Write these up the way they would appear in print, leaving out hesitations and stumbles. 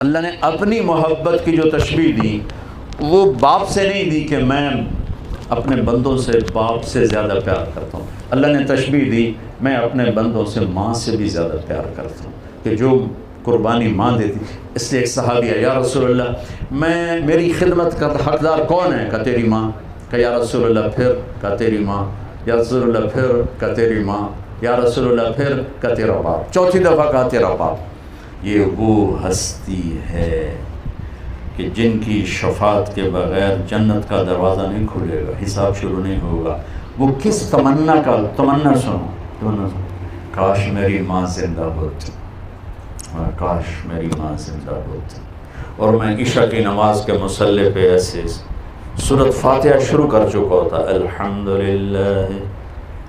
اللہ نے اپنی محبت کی جو تشبیہ دی وہ باپ سے نہیں دی کہ میں اپنے بندوں سے باپ سے زیادہ پیار کرتا ہوں. اللہ نے تشبیہ دی میں اپنے بندوں سے ماں سے بھی زیادہ پیار کرتا ہوں کہ جو قربانی ماں دیتی. اس لیے ایک صحابی ہے، یا رسول اللہ میری خدمت کا حقدار کون ہے؟ کہ تیری ماں. کہ یا رسول اللہ پھر؟ کہ تیری ماں. یا رسول اللہ پھر؟ کہ تیری ماں. یا رسول اللہ پھر؟ کہ تیرا باپ. چوتھی دفعہ کہا تیرا باپ. یہ وہ ہستی ہے کہ جن کی شفاعت کے بغیر جنت کا دروازہ نہیں کھلے گا، حساب شروع نہیں ہوگا. وہ کس تمنا سنو، کاش میری ماں زندہ ہوتی، کاش میری ماں زندہ ہوتی اور میں عشاء کی نماز کے مصلی پہ ایسے سورۃ فاتحہ شروع کر چکا ہوتا، الحمدللہ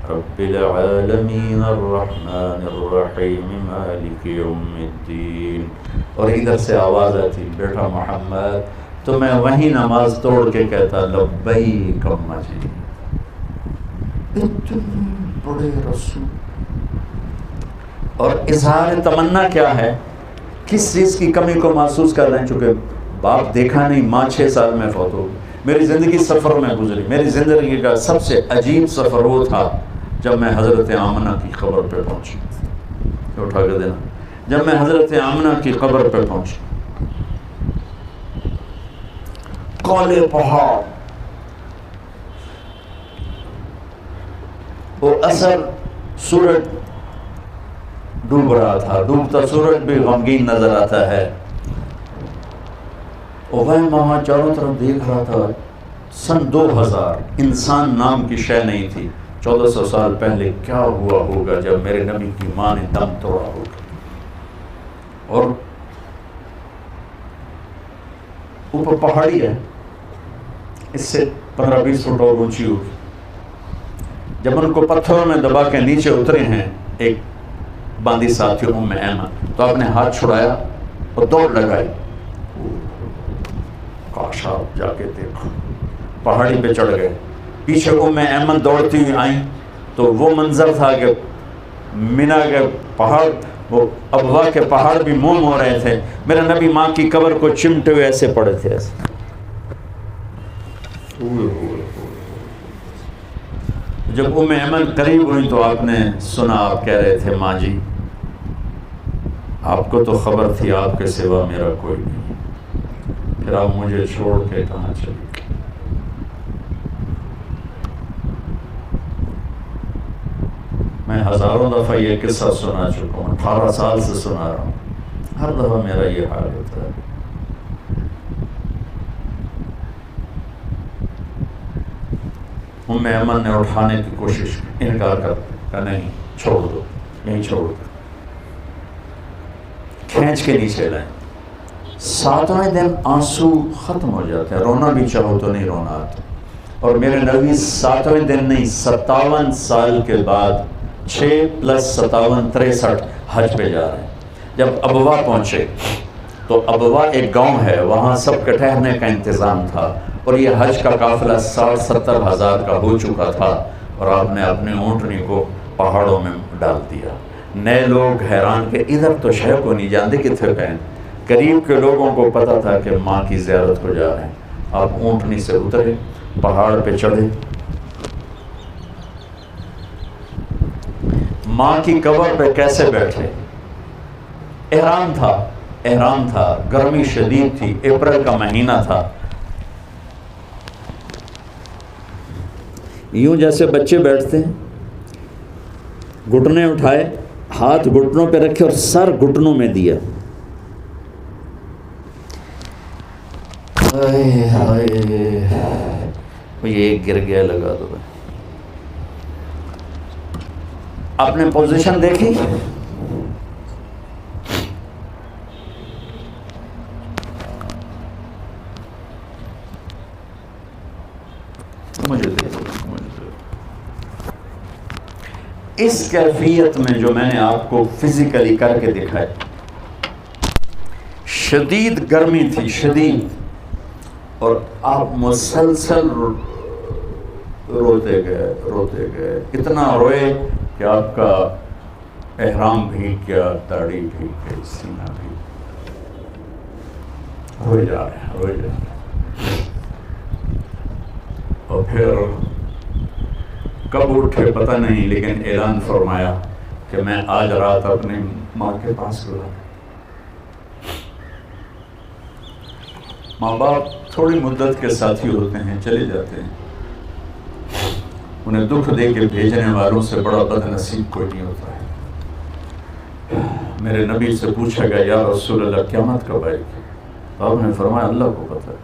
رب العالمین الرحمن الرحیم مالک یوم الدین، اور ادھر سے آواز آتی بیٹا محمد، تو میں وہیں نماز توڑ کے کہتا لبیک اماں جی. اتنے بڑے رسول. اور اظہار تمنا کیا ہے؟ کس چیز کی کمی کو محسوس کر رہے ہیں؟ چونکہ باپ دیکھا نہیں، ماں 6 سال میں فوت ہو گئی. میری زندگی سفر میں گزری. میری زندگی کا سب سے عجیب سفر وہ تھا جب میں حضرت آمنہ کی قبر پہ پہنچی. اٹھا کے دینا. جب میں حضرت آمنہ کی قبر پہ پہنچی، کالے پہاڑ، وہ اثر سورج ڈوب رہا تھا، ڈوبتا سورج بھی غمگین نظر آتا ہے. اور وہ وہاں چاروں طرف دیکھ رہا تھا. سن 2000 انسان نام کی شے نہیں تھی. 1400 سال پہلے کیا ہوا ہوگا جب میرے نبی کی ماں نے دم توڑا ہوگا. اور اوپر پہاڑی ہے، اس سے 15-20 فٹ اور اونچی ہوگی. جب ان کو پتھروں میں دبا کے نیچے اترے ہیں ایک باندی ساتھی ام ایمن، تو آپ نے ہاتھ چھڑایا اور دوڑ لگائی. کاش آپ جا کے دیکھو. پہاڑی پہ چڑھ گئے. پیچھے ام ایمن دوڑتی ہوئی آئیں تو وہ منظر تھا کہ مینا کے پہاڑ، وہ ابوا کے پہاڑ بھی موم ہو رہے تھے. میرے نبی ماں کی قبر کو چمٹے ہوئے ایسے پڑے تھے ایسے. جب ام ایمن قریب ہوئی تو آپ نے سنا، آپ کہہ رہے تھے ماں جی آپ کو تو خبر تھی آپ کے سوا میرا کوئی نہیں، پھر آپ مجھے چھوڑ کے کہاں چلی گئی. میں ہزاروں دفعہ یہ قصہ سنا چکا ہوں، 18 سال سے سنا رہا ہوں. ہر دفعہ میرا یہ حال ہوتا ہے. ام ایمن نے اٹھانے کی کوشش کی، انکار کر نہیں، چھوڑ دو، نہیں چھوڑ دو. کھینچ کے نیچے لائیں. 7ویں دن آنسو ختم ہو جاتے ہیں، رونا بھی چاہو تو نہیں رونا آتا. اور میرے نبی 7ویں دن نہیں 57 سال کے بعد 6 + 57 63 حج پہ جا رہے ہیں. جب ابوا پہنچے تو ابوا ایک گاؤں ہے، وہاں سب کے ٹھہرنے کا انتظام تھا. اور یہ حج کا قافلہ 60-70 ہزار کا ہو چکا تھا. اور آپ نے اپنی اونٹنی کو پہاڑوں میں ڈال دیا. نئے لوگ حیران کہ ادھر تو شہر کو نہیں جانتے کتنے پہ ہیں. قریب کے لوگوں کو پتہ تھا کہ ماں کی زیارت ہو جا رہے ہیں. آپ اونٹنی سے اترے، پہاڑ پہ چڑھے، ماں کی قبر پہ کیسے بیٹھے. احرام تھا، گرمی شدید تھی، اپریل کا مہینہ تھا. یوں جیسے بچے بیٹھتے ہیں، گھٹنے اٹھائے، ہاتھ گھٹنوں پہ رکھے اور سر گھٹنوں میں دیا. یہ گر گیا، لگا دو. آپ نے پوزیشن دیکھی؟ مجھے اس کیفیت میں جو میں نے آپ کو فزیکلی کر کے دکھائی، شدید گرمی تھی، شدید، اور آپ مسلسل روتے گئے، اتنا روئے کہ آپ کا احرام بھی کیا، داڑھی بھی کیا، سینہ بھی. روئے جا رہے ہیں، روئے جا رہے ہیں۔ اور پھر کب اٹھے پتہ نہیں، لیکن اعلان فرمایا کہ میں آج رات اپنی ماں کے پاس گزارا۔ ماں باپ تھوڑی مدت کے ساتھی ہوتے ہیں، چلے جاتے ہیں، انہیں دکھ دے کے بھیجنے والوں سے بڑا بد نصیب کوئی نہیں ہوتا ہے۔ میرے نبی سے پوچھا گیا یا رسول اللہ قیامت کب آئے گی؟ تو آپ نے فرمایا اللہ کو پتہ ہے۔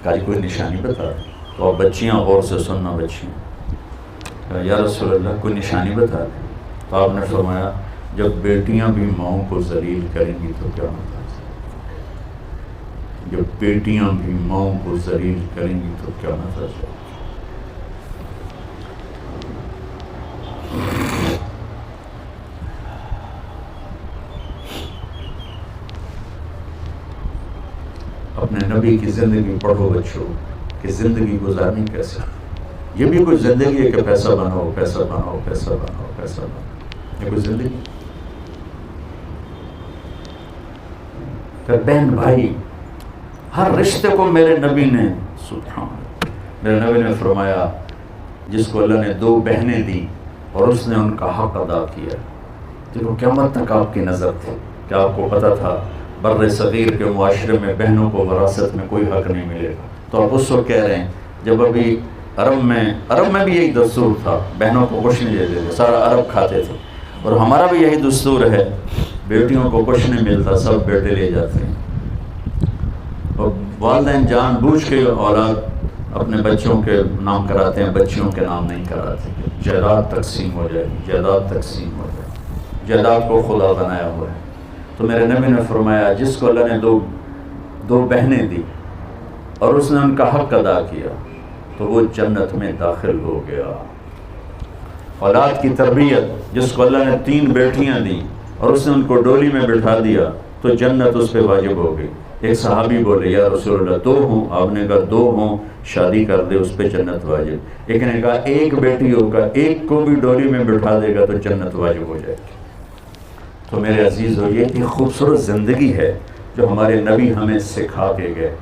کہا کوئی نشانی بتا؟ تو آپ بچیاں غور سے سننا، بچیاں، یا رسول اللہ کوئی نشانی بتا؟ تو آپ نے فرمایا جب بیٹیاں بھی ماؤں کو ذلیل کریں گی تو کیا ہوتا ہے؟ جب بیٹیاں بھی ماؤں کو ذلیل کریں گی تو کیا ہوتا ہے؟ اپنے نبی کی زندگی پڑھو بچوں، کہ زندگی گزارنی کیسے۔ یہ بھی کوئی زندگی ہے کہ پیسہ بناؤ، پیسہ بناؤ، پیسہ بناؤ، پیسہ بناؤ، یہ کوئی زندگی؟ کہ بہن بھائی، ہر رشتے کو میرے نبی نے، سبحان اللہ، میرے نبی نے فرمایا جس کو اللہ نے 2 بہنیں دی اور اس نے ان کا حق ادا کیا، دیکھو قیامت تک آپ کی نظر تھی۔ کیا آپ کو پتا تھا بر صغیر کے معاشرے میں بہنوں کو وراثت میں کوئی حق نہیں ملے گا؟ تو آپ اس وقت کہہ رہے ہیں جب ابھی عرب میں بھی یہی دستور تھا، بہنوں کو کچھ نہیں دیتے تھے، سارا عرب کھاتے تھے، اور ہمارا بھی یہی دستور ہے، بیٹیوں کو کچھ نہیں ملتا، سب بیٹے لے جاتے ہیں۔ اور والدین جان بوجھ کے اولاد اپنے بچوں کے نام کراتے ہیں، بچیوں کے نام نہیں کراتے۔ جائیداد تقسیم ہو جائے گی، جائیداد تقسیم ہو جائے گی، جائیداد کو خدا بنایا ہوا ہے۔ تو میرے نبی نے فرمایا جس کو اللہ نے دو بہنیں دی اور اس نے ان کا حق ادا کیا تو وہ جنت میں داخل ہو گیا۔ اولاد کی تربیت، جس کو اللہ نے 3 بیٹیاں دیں اور اس نے ان کو ڈولی میں بٹھا دیا تو جنت اس پہ واجب ہو گئی۔ ایک صحابی بولے یا رسول اللہ 2 ہوں؟ آپ نے کہا 2 ہوں شادی کر دے، اس پہ جنت واجب۔ ایک نے کہا 1 بیٹی ہوگا، 1 کو بھی ڈولی میں بٹھا دے گا تو جنت واجب ہو جائے گی۔ تو میرے عزیزو، یہ ایک خوبصورت زندگی ہے جو ہمارے نبی ہمیں سکھا کے گئے۔